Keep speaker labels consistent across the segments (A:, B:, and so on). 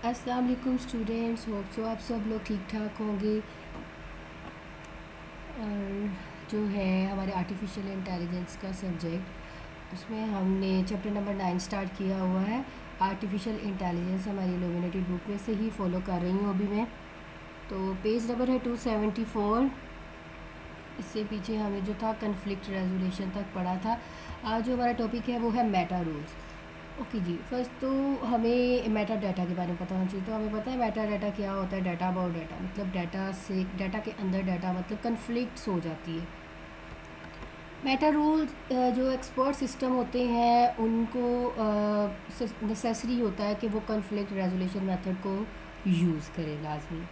A: अस्सलाम वालेकुम students, hope so आप सब लोग ठीक ठाक होंगे। और जो है हमारे आर्टिफिशियल इंटेलिजेंस का सब्जेक्ट, उसमें हमने चैप्टर नंबर 9 स्टार्ट किया हुआ है। आर्टिफिशियल इंटेलिजेंस हमारी इल्यूमिनेटेड बुक में से ही फॉलो कर रही हूँ अभी मैं। तो पेज नंबर है 274। इससे पीछे हमें जो था कन्फ्लिक्ट रेजोल्यूशन तक पढ़ा था। आज जो हमारा टॉपिक है वो है मेटा रूल्स। ओके जी, फर्स्ट तो हमें मेटा डाटा के बारे में पता होना चाहिए। तो हमें पता है मेटा डाटा क्या होता है। डाटा अबाउट डाटा मतलब डाटा से, डाटा के अंदर डाटा मतलब कन्फ्लिक्ट्स हो जाती है। मेटा रूल्स जो एक्सपर्ट सिस्टम होते हैं उनको नेसेसरी होता है कि वो कन्फ्लिक्ट रेजोल्यूशन मेथड को यूज़ करें लाजमी।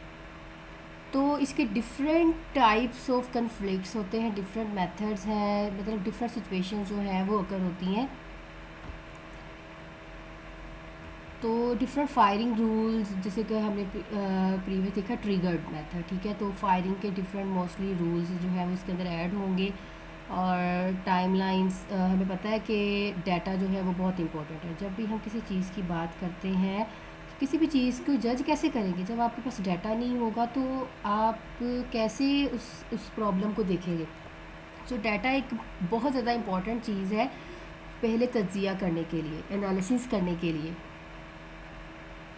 A: तो इसके डिफरेंट टाइप्स ऑफ कन्फ्लिक्ट्स होते हैं, डिफरेंट मेथड्स हैं, मतलब डिफरेंट सिचुएशंस जो हैं वो अकर होती हैं। तो डिफरेंट फायरिंग रूल्स, जैसे कि हमने प्रीवियस देखा ट्रिगर्ड मेथड, ठीक है। तो फायरिंग के डिफरेंट मोस्टली रूल्स जो है वो इसके अंदर ऐड होंगे। और टाइमलाइंस, हमें पता है कि डाटा जो है वो बहुत इंपॉर्टेंट है। जब भी हम किसी चीज़ की बात करते हैं, किसी भी चीज़ को जज कैसे करेंगे जब आपके पास डाटा नहीं होगा, तो आप कैसे उस प्रॉब्लम को देखेंगे। तो डाटा एक बहुत ज़्यादा इंपॉर्टेंट चीज़ है पहले तज्जिया करने के लिए, एनालिसिस करने के लिए,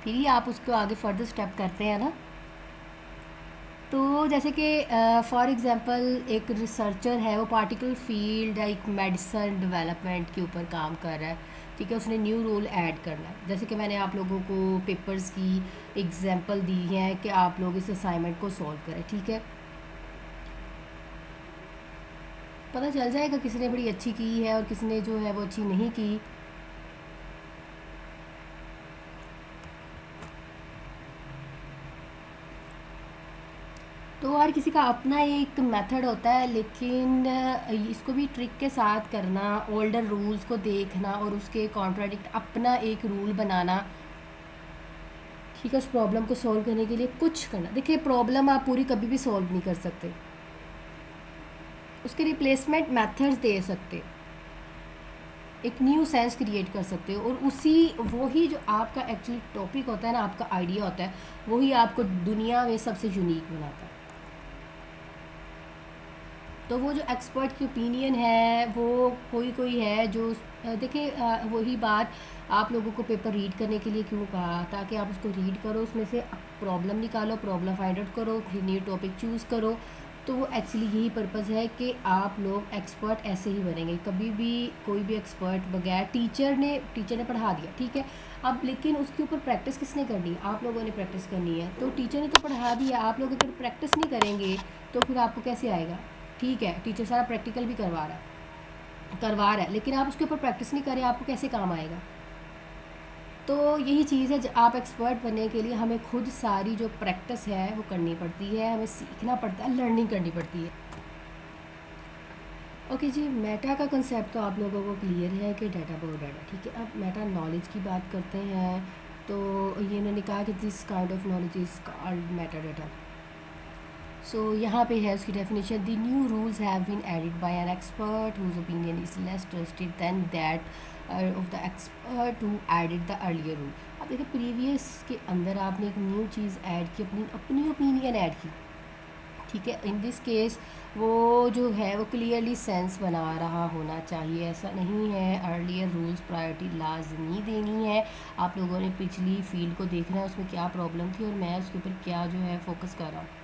A: फिर ही आप उसको आगे फर्दर स्टेप करते हैं ना। तो जैसे कि फॉर एग्ज़ाम्पल एक रिसर्चर है, वो पार्टिकल फील्ड एक मेडिसिन डेवलपमेंट के ऊपर काम कर रहा है, ठीक है। उसने न्यू रूल ऐड करना है। जैसे कि मैंने आप लोगों को पेपर्स की एग्जांपल दी है कि आप लोग इस असाइनमेंट को सॉल्व करें, ठीक है। पता चल जाएगा किसने बड़ी अच्छी की है और किसने जो है वो अच्छी नहीं की। तो हर किसी का अपना एक मेथड होता है, लेकिन इसको भी ट्रिक के साथ करना, ओल्डर रूल्स को देखना और उसके कॉन्ट्राडिक्ट अपना एक रूल बनाना, ठीक है। उस प्रॉब्लम को सॉल्व करने के लिए कुछ करना। देखिए, प्रॉब्लम आप पूरी कभी भी सॉल्व नहीं कर सकते, उसके रिप्लेसमेंट मेथड्स दे सकते, एक न्यू सेंस क्रिएट कर सकते हो। और उसी वही जो आपका एक्चुअली टॉपिक होता है ना, आपका आइडिया होता है, वही आपको दुनिया में सबसे यूनिक बनाता है। तो वो जो एक्सपर्ट की ओपिनियन है, वो कोई कोई है जो देखिए, वही बात आप लोगों को पेपर रीड करने के लिए क्यों कहा, ताकि आप उसको रीड करो, उसमें से प्रॉब्लम निकालो, प्रॉब्लम फाइंड आउट करो, फिर न्यू टॉपिक चूज़ करो। तो वो एक्चुअली यही पर्पज़ है कि आप लोग एक्सपर्ट ऐसे ही बनेंगे। कभी भी कोई भी एक्सपर्ट बगैर टीचर ने पढ़ा दिया, ठीक है। अब लेकिन उसके ऊपर प्रैक्टिस किसने करनी है? आप लोगों ने प्रैक्टिस करनी है। तो टीचर ने तो पढ़ा दिया, आप लोग अगर प्रैक्टिस नहीं करेंगे तो फिर आपको कैसे आएगा? ठीक है, टीचर सारा प्रैक्टिकल भी करवा रहा है, लेकिन आप उसके ऊपर प्रैक्टिस नहीं करें, आपको कैसे काम आएगा? तो यही चीज़ है, आप एक्सपर्ट बनने के लिए हमें खुद सारी जो प्रैक्टिस है वो करनी पड़ती है, हमें सीखना पड़ता है, लर्निंग करनी पड़ती है। ओके जी, मेटा का कंसेप्ट तो आप लोगों को क्लियर है कि डाटा अबाउट डाटा, ठीक है। अब मेटा नॉलेज की बात करते हैं। तो ये इन्होंने कहा कि this kind of knowledge is called metadata. So यहाँ पे है उसकी definition. The new rules have been added by an expert whose opinion is less trusted than that of the expert who added the earlier rule. अब देखिए, previous के अंदर आपने एक न्यू चीज़ ऐड की, अपनी ओपिनियन ऐड की, ठीक है। इन दिस केस वो जो है वो क्लियरली सेंस बना रहा होना चाहिए, ऐसा नहीं है अर्लियर रूल्स प्रायोरिटी लाजमी देनी है। आप लोगों ने पिछली फील्ड को देखना है, उसमें क्या प्रॉब्लम थी और मैं उसके ऊपर क्या जो है फोकस कर रहा हूँ।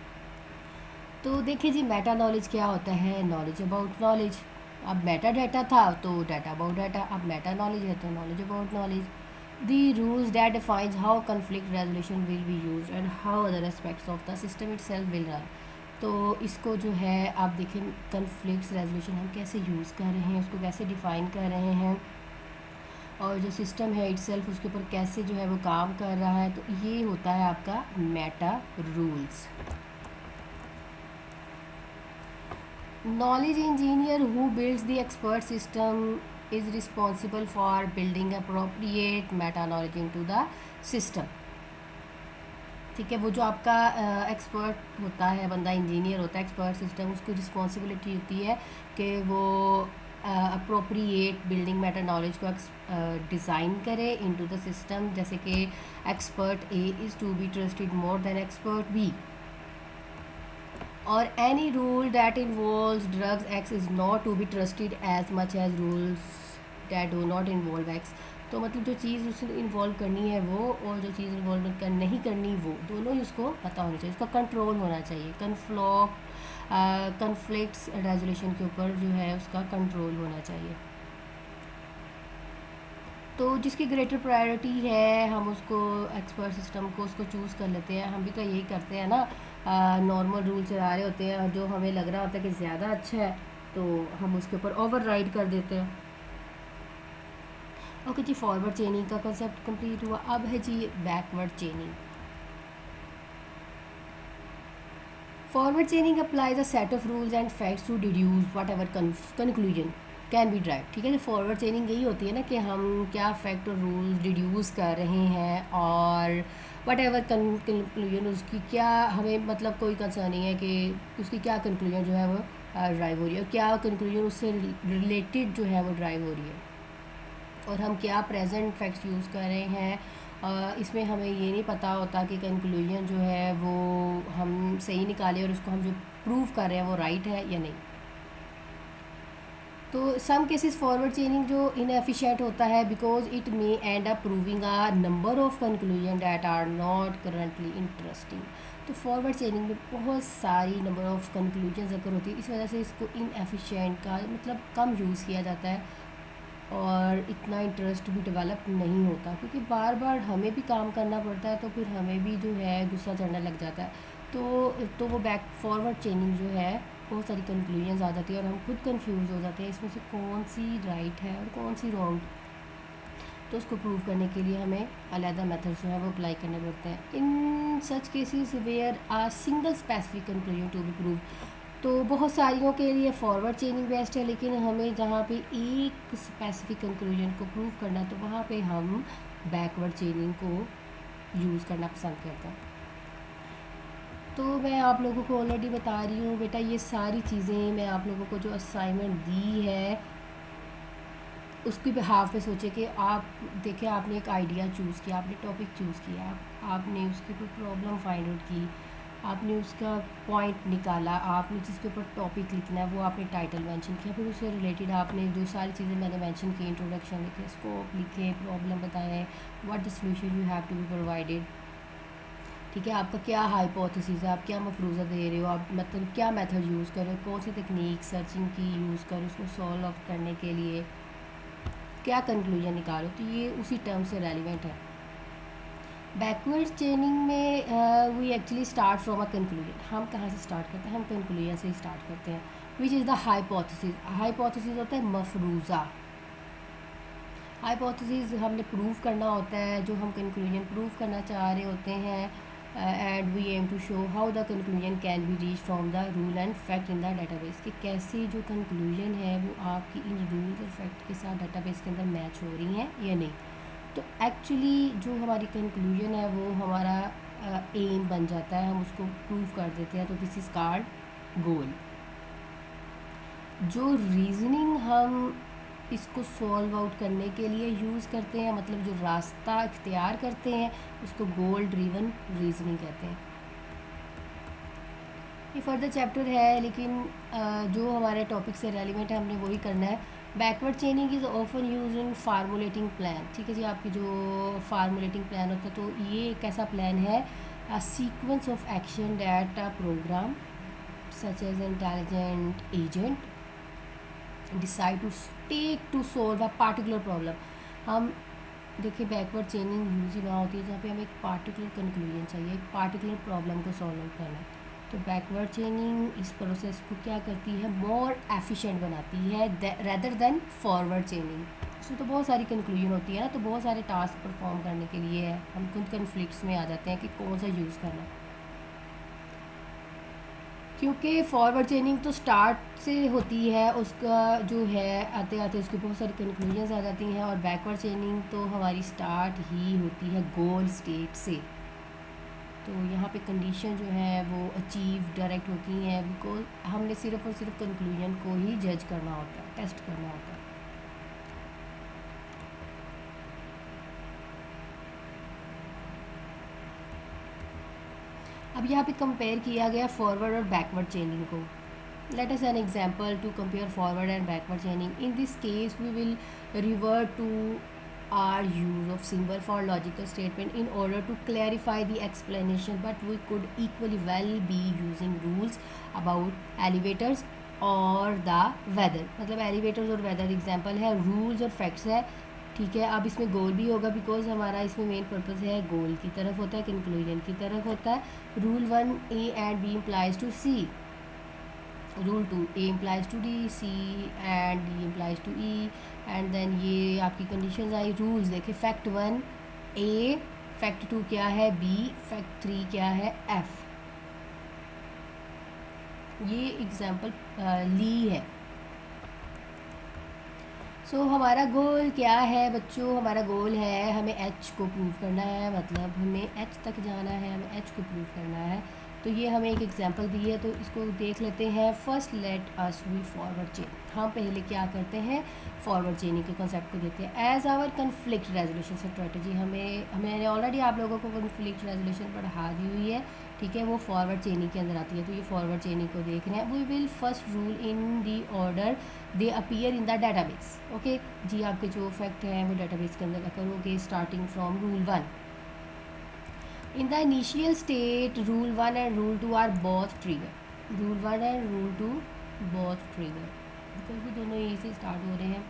A: तो देखिए जी, मेटा नॉलेज क्या होता है? Knowledge about knowledge. अब मेटा डाटा था तो डाटा अबाउट डाटा, अब मेटा नॉलेज है तो knowledge about knowledge. The rules that defines how conflict resolution will be use and how other aspects of the system itself will run. तो इसको जो है आप देखें, कन्फ्लिक्ट रेजोल्यूशन हम कैसे यूज़ कर रहे हैं, उसको कैसे डिफ़ाइन कर रहे हैं, और जो सिस्टम है इटसेल्फ उसके ऊपर कैसे जो है वो काम कर रहा है। तो ये होता है आपका Meta rules. Knowledge engineer who builds the expert system is responsible for building appropriate meta knowledge into the system, ठीक है। वो जो आपका एक्सपर्ट होता है, बंदा इंजीनियर होता है, एक्सपर्ट सिस्टम, उसको रिस्पॉन्सिबिलिटी होती है कि वो अप्रोप्रिएट बिल्डिंग मैटर नॉलेज को डिज़ाइन करे इनटू द सिस्टम, जैसे कि expert A is to be trusted more than expert B, और any rule that involves drugs X is not to be trusted as much as rules that do not involve X। तो मतलब जो चीज़ उसे involve करनी है वो, और जो चीज़ इन्वॉल्व नहीं करनी वो, दोनों ही उसको पता होना चाहिए, उसका कंट्रोल होना चाहिए। कन्फ्लिक्ट्स रेजोल्यूशन के ऊपर जो है उसका कंट्रोल होना चाहिए। तो जिसकी ग्रेटर प्रायोरिटी है हम उसको एक्सपर्ट सिस्टम को उसको चूज़ कर लेते हैं। हम भी तो यही करते हैं ना, नॉर्मल रूल चला रहे होते हैं, जो हमें लग रहा होता है कि ज़्यादा अच्छा है तो हम उसके ऊपर ओवर राइड कर देते हैं। ओके जी, फॉरवर्ड चेनिंग का कंसेप्ट कंप्लीट हुआ। अब है जी backward chaining. Forward chaining applies a set of rules and facts to deduce whatever conclusion can be derived. ठीक है, तो फॉरवर्ड चेनिंग यही होती है ना कि हम क्या फैक्ट और रूल्स डिड्यूस कर रहे हैं, और वट एवर कंक्लूजन उसकी क्या हमें मतलब कोई कंसर्न नहीं है कि उसकी क्या कंक्लूजन जो है वो ड्राइव हो रही है, और क्या कंक्लूजन उससे रिलेटेड जो है वो ड्राइव हो रही है, और हम क्या प्रेजेंट फैक्ट्स यूज़ कर रहे हैं। इसमें हमें ये नहीं पता होता कि कंक्लूजन जो है वो हम सही निकाले और उसको हम जो प्रूव कर रहे हैं वो राइट है या नहीं। तो सम केसेस फॉरवर्ड चेनिंग जो इनएफिशिएंट होता है because it may end up proving a number of conclusion that are not currently interesting. तो फॉरवर्ड चेनिंग में बहुत सारी नंबर ऑफ कंक्लूजन अगर होती है, इस वजह से इसको इनएफिशिएंट का मतलब कम यूज़ किया जाता है और इतना इंटरेस्ट भी डेवलप नहीं होता, क्योंकि बार बार हमें भी काम करना पड़ता है तो फिर हमें भी जो है गुस्सा चढ़ने लग जाता है। तो वो बैक फॉरवर्ड चेनिंग जो है बहुत सारी कंक्लूजन्स आ जाती है और हम खुद कंफ्यूज हो जाते हैं इसमें से कौन सी राइट है और कौन सी रॉन्ग। तो उसको प्रूव करने के लिए हमें अलग मेथड्स जो है वो अप्लाई करने पड़ते हैं। In such cases where a single specific conclusion to be prove. तो बहुत सारियों के लिए फॉरवर्ड चेनिंग बेस्ट है, लेकिन हमें जहाँ पे एक स्पेसिफिक कंक्लूजन को प्रूव करना है तो वहाँ पे हम बैकवर्ड चेनिंग को यूज़ करना पसंद करते हैं। तो मैं आप लोगों को ऑलरेडी बता रही हूँ बेटा, ये सारी चीज़ें मैं आप लोगों को जो असाइनमेंट दी है उसकी बिहाफ पे सोचे कि आप देखिए, आपने एक आइडिया चूज़ किया, आपने टॉपिक चूज़ किया, आपने उसके ऊपर प्रॉब्लम फाइंड आउट की, आपने उसका पॉइंट निकाला, आपने जिसके ऊपर टॉपिक लिखना है वो आपने टाइटल मेंशन किया, फिर उससे रिलेटेड आपने जो सारी चीज़ें मैंने मेंशन की, इंट्रोडक्शन लिखे, स्कोप लिखे, प्रॉब्लम बताएं, what the solution you have to be provided. ठीक है, आपका क्या हाइपोथेसिस है, आप क्या मफरूज़ा दे रहे हो, आप मतलब क्या मेथड यूज़ कर रहे हो, कौन सी तकनीक सर्चिंग की यूज़ कर रहे हो उसको सॉल्व अप करने के लिए, क्या कंक्लूजन निकालो, तो ये उसी टर्म से रेलिवेंट है। बैकवर्ड चेनिंग में we actually start from a conclusion. हम कहाँ से स्टार्ट करते हैं, हम कंक्लूजन से ही स्टार्ट करते हैं, which is the hypothesis. Hypothesis होता है मफरूज़ा। हाइपोथेसिस हमने प्रूव करना होता है, जो हम कंक्लूजन प्रूव करना चाह रहे होते हैं, and we aim to show how the conclusion can be reach from the rule and fact in the database, कि कैसे जो कंक्लूजन है वो आपकी इन रूल्स और फैक्ट के साथ डाटाबेस के अंदर मैच हो रही हैं या नहीं। तो एक्चुअली जो हमारी कंक्लूजन है वो हमारा एम बन जाता है, हम उसको प्रूव कर देते हैं, तो दिस इज़ कॉल्ड गोल। जो रीजनिंग हम इसको सॉल्व आउट करने के लिए यूज़ करते हैं, मतलब जो रास्ता इख्तियार करते हैं, उसको गोल ड्रिवन रीजनिंग कहते हैं। ये फर्दर चैप्टर है, लेकिन जो हमारे टॉपिक से रेलिवेंट है हमने वही करना है। Backward chaining is often use in formulating plan. ठीक है जी, आपकी जो फार्मूलेटिंग प्लान होता है, तो ये एक ऐसा प्लान है, a sequence of action that a program such as intelligent agent decide to take to solve a particular problem. हम देखिए, बैकवर्ड चेनिंग यूज ही वहाँ होती है जहाँ पे हमें एक पार्टिकुलर कंक्लूजन चाहिए, एक पार्टिकुलर प्रॉब्लम को सॉल्व आउट करना है। तो बैकवर्ड चेनिंग इस प्रोसेस को क्या करती है, मोर एफिशिएंट बनाती है रेदर देन फॉरवर्ड चेनिंग। उसमें तो बहुत सारी कंक्लूजन होती है ना, तो बहुत सारे टास्क परफॉर्म करने के लिए है, हम खुद कन्फ्लिक्ट्स में आ जाते हैं कि कौन सा यूज़ करना। क्योंकि फॉरवर्ड चेनिंग तो स्टार्ट से होती है, उसका जो है आते आते उसकी बहुत सारी कंक्लूजन्स आ जाती हैं, और बैकवर्ड चेनिंग तो हमारी स्टार्ट ही होती है गोल स्टेट से। तो यहाँ पे कंडीशन जो है वो अचीव डायरेक्ट होती हैं, बिकॉज हमने सिर्फ और सिर्फ कंक्लूजन को ही जज करना होता है, टेस्ट करना होता है। अब यहाँ पे कंपेयर किया गया फॉरवर्ड और बैकवर्ड चेनिंग को। Let us an example to compare forward and backward chaining. In this case we will revert to our use of symbol for logical statement in order to clarify the explanation, but we could equally well be using rules about elevators or the weather। मतलब elevators और weather example है, rules और facts है, ठीक है। अब इसमें गोल भी होगा, बिकॉज हमारा इसमें मेन पर्पज़ है गोल की तरफ होता है, कंक्लूजन की तरफ होता है। Rule 1 A and B implies to C, rule 2 A implies to D, C and D implies to E, and then ये आपकी कंडीशंस आई। रूल्स देखिए, फैक्ट 1 A, फैक्ट 2 क्या है B, फैक्ट 3 क्या है F। ये एग्जाम्पल ली है। सो हमारा गोल क्या है बच्चों? हमारा गोल है हमें H को प्रूव करना है, मतलब हमें H तक जाना है, हमें H को प्रूव करना है। तो ये हमें एक एग्जांपल दी है, तो इसको देख लेते हैं। First let us we forward chain. हम पहले क्या करते हैं, फॉरवर्ड चेनिंग के कॉन्सेप्ट को देखते हैं। As our conflict resolution strategy, मैंने ऑलरेडी आप लोगों को कन्फ्लिक्ट रेजोल्यूशन पढ़ा दी हुई है, ठीक है, वो फॉरवर्ड चेनिंग के अंदर आती है। तो ये फॉरवर्ड चेनिंग को देख रहे हैं। We will first rule in the order they appear in the database. Okay जी, आपके जो फैक्ट हैं वो डाटाबेस के अंदर करोगे, starting from rule 1। In the initial state, rule 1 and rule 2 are both trigger. Rule 1 and rule 2 both trigger, because वो दोनों यहीं से स्टार्ट हो रहे हैं।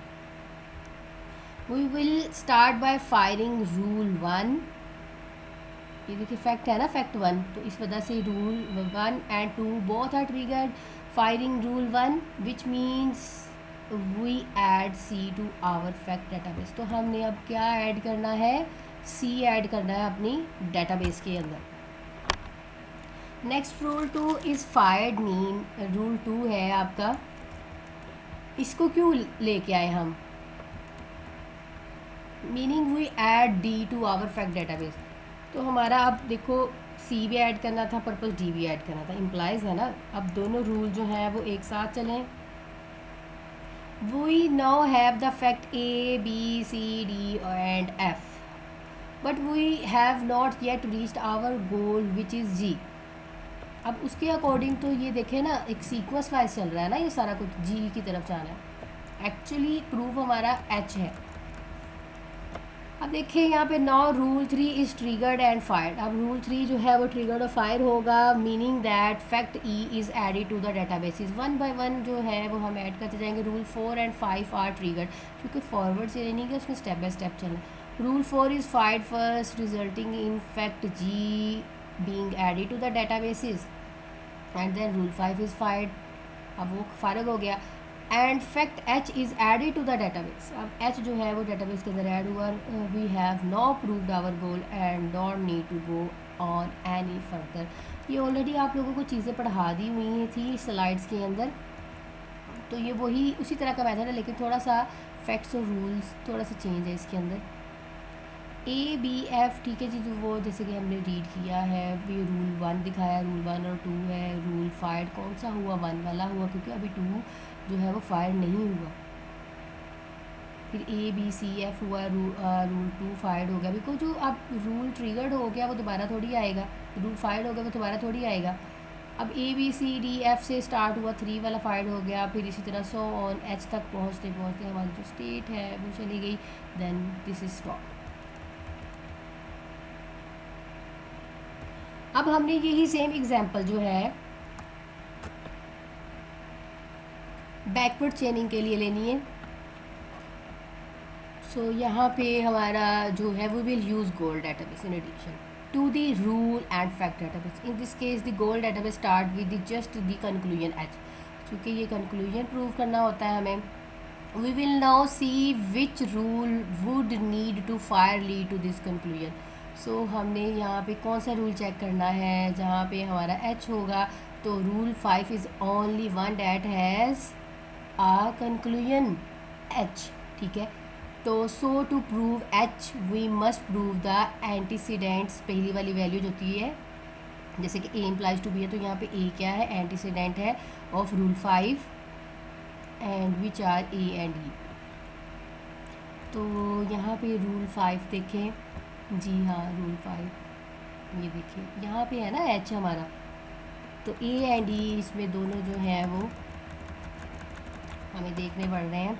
A: We will start by firing rule 1। ये देखिए फैक्ट है ना, फैक्ट 1, तो इस वजह से rule 1 and 2 both are triggered। Firing rule 1 which means we add C to our fact database। तो हमने अब क्या ऐड करना है, C ऐड करना है अपनी डेटाबेस के अंदर। Next rule 2 is fired mean. Rule 2 है आपका, इसको क्यों लेके आए हम, meaning we add D to our fact database. तो हमारा अब देखो C भी ऐड करना था, पर्पस D भी ऐड करना था, इम्प्लाइज है ना। अब दोनों रूल जो हैं वो एक साथ चलें। We now have the fact A B C D and F, but we have not yet reached our goal which is G। अब उसके अकॉर्डिंग तो ये देखें ना, एक सीक्वेंस वाइज चल रहा है ना, ये सारा कुछ G की तरफ जाना है। एक्चुअली प्रूफ हमारा H है। अब देखिए यहाँ पे now rule 3 is triggered and fired. अब रूल 3 जो है वो ट्रिगर्ड और फायर होगा, meaning that fact E is added to the databases. 1 by 1 जो है वो हम ऐड करते जाएंगे। रूल 4 एंड 5 आर ट्रिगर्ड, क्योंकि फॉरवर्ड से नहीं है, उसमें स्टेप बाय स्टेप चलना। Rule 4 is fired first, resulting in fact G being added to the databases, and then rule 5 is fired। अब वो फारग हो गया, and fact H is added to the database। अब H जो है वो डेटाबेस के अंदर ऐड हुआ। we have now proved our goal and don't need to go on any further। ये ऑलरेडी आप लोगों को चीज़ें पढ़ा दी हुई थी स्लाइड्स के अंदर, तो ये वही उसी तरह का मेथड है, लेकिन थोड़ा सा फैक्ट्स और रूल्स थोड़ा सा चेंज है इसके अंदर। A B F, ठीक है जी, जो वो जैसे कि हमने रीड किया है, ये रूल 1 दिखाया, रूल 1 और 2 है। रूल फायर कौन सा हुआ, 1 वाला हुआ, क्योंकि अभी 2 जो है वो फायर नहीं हुआ। फिर A B C F हुआ, रूल 2 फायर्ड हो गया, बिकॉज जो अब रूल ट्रिगर्ड हो गया वो दोबारा थोड़ी आएगा, रूल फायर्ड हो गया वो दोबारा थोड़ी आएगा। अब A B C D F से स्टार्ट हुआ, 3 वाला फायर्ड हो गया, फिर इसी तरह सो ऑन H तक पहुँचते पहुँचते हमारी जो स्टेट है वो चली गई, देन दिस इज स्टॉप। अब हमने यही सेम एग्जांपल जो है बैकवर्ड चेनिंग के लिए लेनी है। सो यहाँ पे हमारा जो है we will use goal database in addition to the rule and fact database. In this case the goal database start with just the conclusion H, क्योंकि ये कंक्लूजन प्रूव करना होता है हमें। We will now see which rule would need to fire lead to this conclusion. So हमने यहाँ पे कौन सा रूल चेक करना है, जहाँ पे हमारा H होगा, तो rule 5 is only one that has a conclusion H, ठीक है। तो so to prove H we must prove the antecedents, पहली वाली वैल्यू जो होती है जैसे कि ए इम्प्लाइज टू बी है, तो यहाँ पे ए क्या है, एंटीसीडेंट है of rule 5 and which are A and E. तो यहाँ पे रूल 5 देखें जी, हाँ रूल 5 ये देखिए यहाँ पे है ना एच हमारा, तो ए एंड ई इसमें दोनों जो हैं वो हमें देखने पड़ रहे हैं।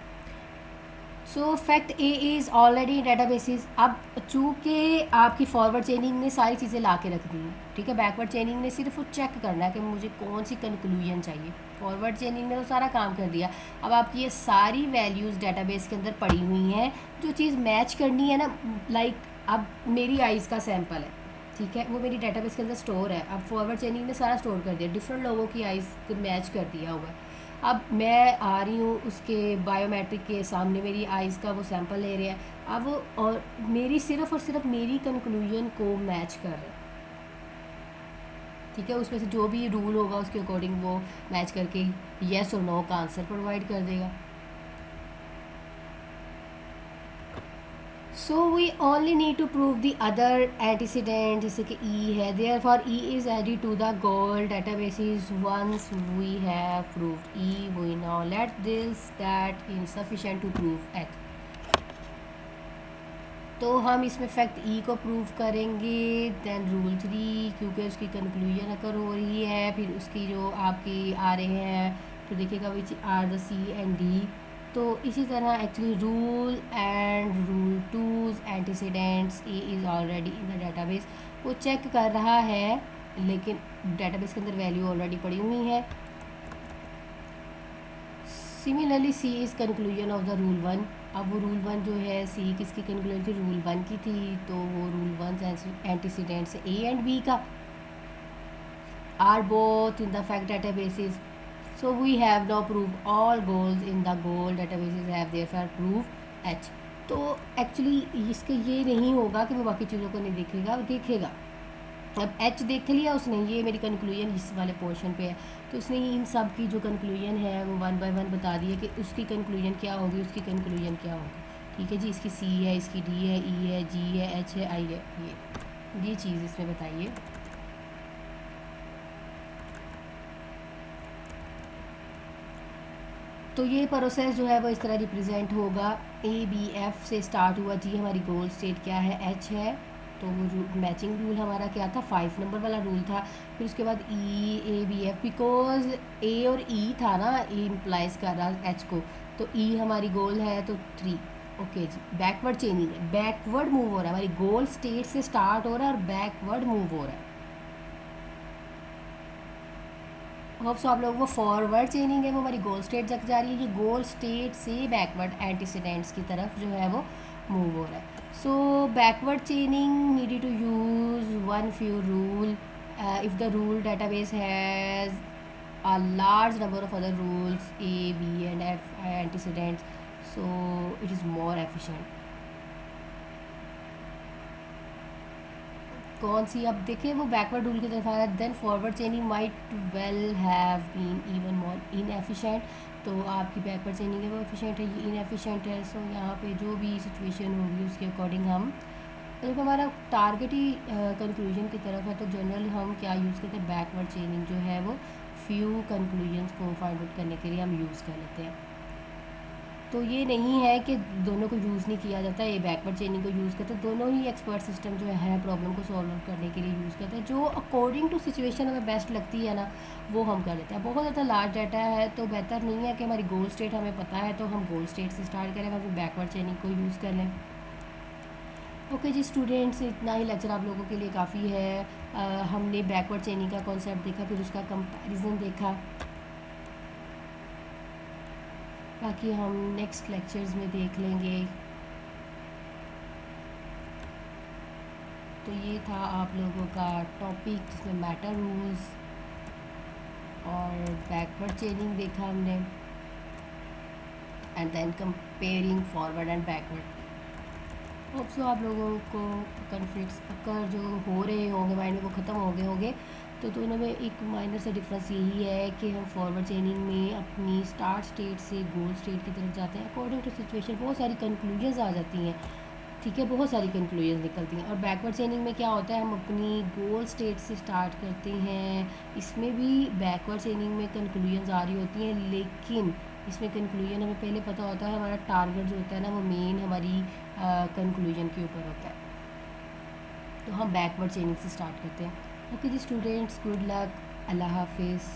A: सो fact A is already databases. अब चूँकि आपकी फॉरवर्ड चेनिंग ने सारी चीज़ें ला के रख दी हैं, ठीक है, बैकवर्ड चेनिंग ने सिर्फ वो चेक करना है कि मुझे कौन सी कंक्लूजन चाहिए। फॉरवर्ड चेनिंग ने तो सारा काम कर दिया। अब आपकी ये सारी वैल्यूज़ डेटाबेस के अंदर पड़ी हुई हैं, जो चीज़ मैच करनी है ना, लाइक अब मेरी आइज़ का सैम्पल है, ठीक है, वो मेरी डेटाबेस के अंदर स्टोर है। अब फॉरवर्ड चेनिंग ने सारा स्टोर कर दिया, डिफरेंट लोगों की आइज़ को मैच कर दिया हुआ है। अब मैं आ रही हूँ उसके बायोमेट्रिक के सामने, मेरी आइज़ का वो सैंपल ले रहे हैं, अब वो और मेरी सिर्फ और सिर्फ मेरी कंक्लूजन को मैच कर रहे हैं, ठीक है, उसमें से जो भी रूल होगा उसके अकॉर्डिंग वो मैच करके येस और नो का आंसर प्रोवाइड कर देगा। So we only need to prove the other antecedent, जैसे कि ई है, therefore E is added to the goal databases once we have proved E, we now let this that insufficient to prove H. तो हम इसमें fact ई को prove करेंगे, then rule 3 क्योंकि उसकी कंक्लूजन अकर हो रही है, फिर उसकी जो आपकी आ रहे हैं तो देखिएगा which are the C and D. तो इसी तरह actually rule and rule 2 antecedents A is already in the database, वो चेक कर रहा है लेकिन डेटाबेस के अंदर वैल्यू ऑलरेडी पड़ी हुई है। Similarly C is conclusion of the rule 1। अब वो रूल 1 जो है, सी किसकी कंक्लूजन थी, रूल 1 की थी, तो वो rule 1 antecedents A and B का are both in the fact databases. So we have now proved all goals in the goal databases have therefore proved H। तो एक्चुअली इसके ये नहीं होगा कि वो बाकी चीज़ों को नहीं देखेगा, वो देखेगा। अब H देख लिया उसने, ये मेरी कंक्लूजन इस वाले पोर्शन पे है, तो उसने इन सब की जो कंक्लूजन है वो 1 बाय 1 बता दी है कि उसकी कंक्लूजन क्या होगी, उसकी कंक्लूजन क्या होगी, ठीक है जी। इसकी C है, इसकी D है, E है, G है, H है, I है, ये चीज़ इसमें बताइए। तो ये प्रोसेस जो है वो इस तरह रिप्रेजेंट होगा, ए बी एफ से स्टार्ट हुआ जी, हमारी गोल स्टेट क्या है, एच है, तो वो मैचिंग रूल हमारा क्या था, 5 नंबर वाला रूल था। फिर उसके बाद ई ए बी एफ, बिकॉज ए और ई था ना, ए इम्प्लाइज कर रहा एच को, तो ई हमारी गोल है तो 3। ओके जी, बैकवर्ड चेनिंग है, बैकवर्ड मूव हो रहा है, हमारी गोल स्टेट से स्टार्ट हो रहा है और बैकवर्ड मूव हो रहा है। होप सो आप लोगों को फॉरवर्ड चेनिंग है वो हमारी गोल स्टेट तक जा रही है, ये गोल स्टेट से बैकवर्ड एंटीसीडेंट्स की तरफ जो है वो मूव हो रहा है। So backward chaining needed to use one few rule if the rule database has a large number of other rules A, B and F antecedents, so it is more efficient। कौन सी, अब देखिए वो backward rule की तरफ आ रहा है, then forward chaining might well have been even more inefficient. तो आपकी बैकवर्ड चेनिंग है वो एफिशिएंट है, ये इनएफिशिएंट है। सो यहाँ पे जो भी सिचुएशन होगी उसके अकॉर्डिंग हम, जब हमारा टारगेट ही कंक्लूजन की तरफ है तो जनरली हम क्या यूज़ करते हैं, बैकवर्ड चेनिंग जो है वो फ्यू कंक्लूजन्स को फाइंड आउट करने के लिए हम यूज़ कर लेते हैं। तो ये नहीं है कि दोनों को यूज़ नहीं किया जाता, ये बैकवर्ड चेनिंग को यूज़ करते हैं, दोनों ही एक्सपर्ट सिस्टम जो है प्रॉब्लम को सॉल्व करने के लिए यूज़ करते हैं, जो अकॉर्डिंग टू सिचुएशन हमें बेस्ट लगती है ना वो हम कर लेते हैं। बहुत ज़्यादा लार्ज डाटा है तो बेहतर नहीं है कि हमारी गोल स्टेट हमें पता है तो हम गोल स्टेट से स्टार्ट करें, फिर बैकवर्ड चेनिंग को यूज़ कर लें। ओके जी स्टूडेंट्स, इतना ही लेक्चर आप लोगों के लिए काफ़ी है। हमने बैकवर्ड चेनिंग का कॉन्सेप्ट देखा, फिर उसका कंपैरिजन देखा, बाकी हम नेक्स्ट लेक्चर्स में देख लेंगे। तो ये था आप लोगों का टॉपिक जिसमें मैटर रूल्स और बैकवर्ड चेनिंग देखा हमने, and then comparing forward and backward. Hope so आप लोगों को कॉन्फ्लिक्ट्स अगर जो हो रहे होंगे माइंड में वो ख़त्म हो गए होंगे। तो दोनों में एक माइनर सा डिफरेंस यही है कि हम फॉरवर्ड चेनिंग में अपनी स्टार्ट स्टेट से गोल स्टेट की तरफ जाते हैं, अकॉर्डिंग टू सिचुएशन बहुत सारी कंक्लूजन्स आ जाती हैं, ठीक है, बहुत सारी कंक्लूजन निकलती हैं। और बैकवर्ड चेनिंग में क्या होता है, हम अपनी गोल स्टेट से स्टार्ट करते हैं, इसमें भी बैकवर्ड चेनिंग में कंक्लूजन्स आ रही होती हैं, लेकिन इसमें कंक्लूजन हमें पहले पता होता है, हमारा टारगेट जो होता है ना वो मेन हमारी कंक्लूजन के ऊपर होता है। तो हम बैकवर्ड चेनिंग से स्टार्ट करते हैं। ओके जी स्टूडेंट्स, गुड लक, अल्लाह हाफिज़।